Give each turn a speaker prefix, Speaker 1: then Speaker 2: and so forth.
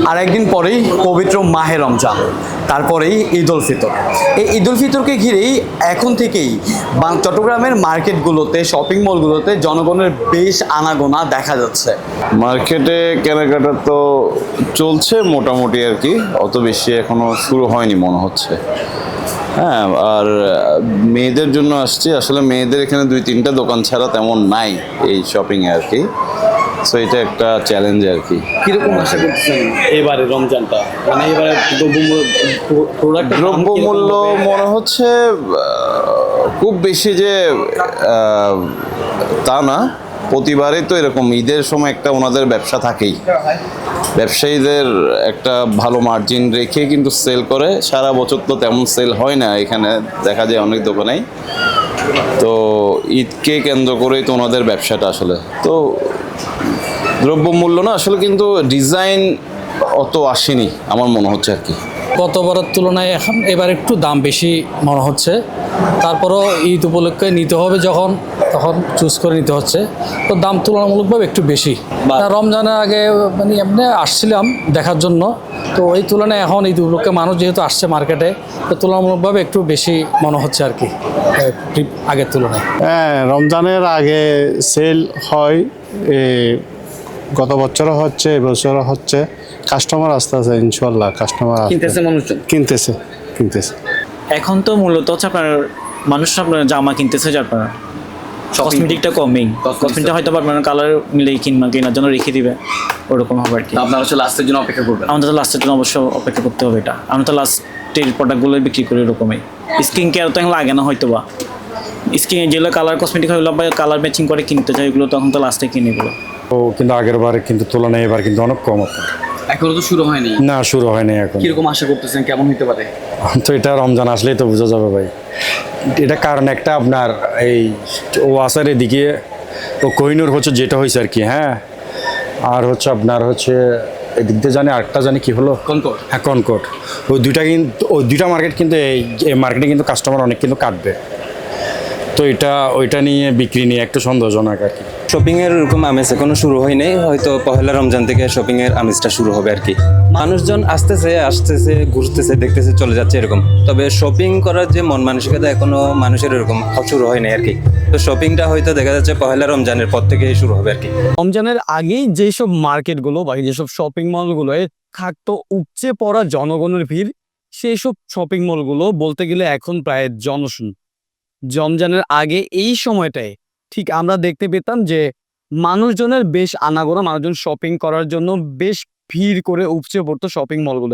Speaker 1: আর একদিন পরেই পবিত্র মাহে রমজান, তারপরেই ঈদ উল ফিতর। এই ঈদ উল ফিতরকে ঘিরেই এখন থেকেই চট্টগ্রামের মার্কেটগুলোতে, শপিং মলগুলোতে জনগণের বেশ আনাগোনা দেখা যাচ্ছে।
Speaker 2: মার্কেটে কেনাকাটা তো চলছে মোটামুটি আর কি, অত বেশি এখনো শুরু হয়নি মনে হচ্ছে। হ্যাঁ, আর মেয়েদের জন্য আসছি, আসলে মেয়েদের এখানে 2-3টা দোকান ছাড়া তেমন নাই এই শপিংয়ে আর কি। সো এটা একটা চ্যালেঞ্জ আর কি।
Speaker 1: কিরকম আশা করছেন এবারে রমজানটা, মানে এবারে
Speaker 2: দ্রব্যমূল্য মনে হচ্ছে খুব বেশি যে তা না, প্রতিবারই তো এরকম ঈদের সময় একটা ওনাদের ব্যবসা থাকেই, ব্যবসায়ীদের একটা ভালো মার্জিন রেখে কিন্তু সেল করে। সারা বছর তো তেমন সেল হয় না এখানে, দেখা যায় অনেক দোকানেই। তো ঈদকে কেন্দ্র করেই তো ওনাদের ব্যবসাটা আসলে। তো দ্রব্যমূল্য না আসলে, কিন্তু ডিজাইন অত আসেনি আমার মনে হচ্ছে আর কি।
Speaker 3: গতবারের তুলনায় এখন এবার একটু দাম বেশি মনে হচ্ছে। তারপরও ঈদ উপলক্ষে নিতে হবে যখন, তখন চুজ করে নিতে হচ্ছে। তো দাম তুলনামূলকভাবে একটু বেশি। রমজানের আগে মানে এমনি আসছিলাম দেখার জন্য, তো এই তুলনায় এখন ঈদ উপলক্ষে মানুষ যেহেতু আসছে মার্কেটে, তো তুলনামূলকভাবে একটু বেশি মনে হচ্ছে আর কি আগের তুলনায়।
Speaker 4: হ্যাঁ, রমজানের আগে সেল হয়, গত বছরও হচ্ছে, এবছরও হচ্ছে। কাস্টমার আস্তে আস্তে ইনশাল্লাহ কাস্টমার
Speaker 1: কিনতেছে মানুষজন,
Speaker 4: কিনতেছে।
Speaker 5: এখন তো মূলত হচ্ছে আপনার মানুষ আপনার জামা কিনতেছে, যার আপনার কসমেটিকটা কমেই, কসমেটিকটা হয়তো আপনার কালার মিলেই কেনার জন্য রেখে দিবে, ওরকম হবে আর কি।
Speaker 1: আপনারা হচ্ছে লাস্টের জন্য অপেক্ষা করবেন।
Speaker 5: আমাদের তো লাস্টের জন্য অবশ্য অপেক্ষা করতে হবে। এটা আমরা তো লাস্টের প্রোডাক্টগুলো বিক্রি করি এরকমই। স্কিন কেয়ার তো এখন লাগে না হয়তো বা, স্কিন যেগুলো কালার কসমেটিক হলো বা কালার ম্যাচিং করে কিনতে চাই, এগুলো তখন তো লাস্টে কিনে এগুলো।
Speaker 6: তো কিন্তু আগের বারে কিন্তু তুলনায় এবার কিন্তু অনেক কম আপনার।
Speaker 1: এখনো তো শুরু হয়নি।
Speaker 6: না, শুরু হয়নি এখন।
Speaker 1: কিরকম আশা করতেছেন, কেমন হতে পারে?
Speaker 6: তো এটা রমজান আসলেই তো বোঝা যাবে ভাই। এটা কারণ একটা আপনার এই ওয়াসার এদিকে ও কোহিনুর হচ্ছে যেটা হয়েছে আর কি। হ্যাঁ, আর হচ্ছে আপনার হচ্ছে এদিক দিয়ে জানি আরেকটা জানি কি হলো,
Speaker 1: কনকর্ড।
Speaker 6: হ্যাঁ, কনকর্ড। ওই দুইটা মার্কেট কিন্তু এই মার্কেটে কিন্তু কাস্টমার অনেক কিন্তু কাটবে। তো ওইটা নিয়ে বিক্রি নিয়ে একটু সন্দেহজনক আর কি।
Speaker 7: শপিংয়ের এরকম আমেজ এখনো শুরু হয়নি, হয়তো পহেলা রমজান থেকে শপিংয়ের আমেজটা শুরু হবে আর কি। মানুষজন আসতেছে ঘুরতেছে, দেখতেছে, চলে যাচ্ছে এরকম। তবে শপিং করার যে মন মানসিকতা এখনো মানুষের এরকম শুরু হয়নি আর কি। তো শপিংটা হয়তো দেখা যাচ্ছে পহেলা রমজানের পর থেকেই শুরু হবে আর কি।
Speaker 1: রমজানের আগেই যেসব মার্কেটগুলো বা যেসব শপিং মলগুলো থাকতো উপচে পড়া জনগণের ভিড়, সেই সব শপিং মলগুলো বলতে গেলে এখন প্রায় জনশূন্য। রমজানের আগে এই সময়টায় ঠিক আমরা দেখতে পেতাম যে মানুষজনের বেশ আনাগোনা, মানুষজন শপিং করার জন্য বেশ ভিড় করে উপচে পড়তো শপিং মলগুলো।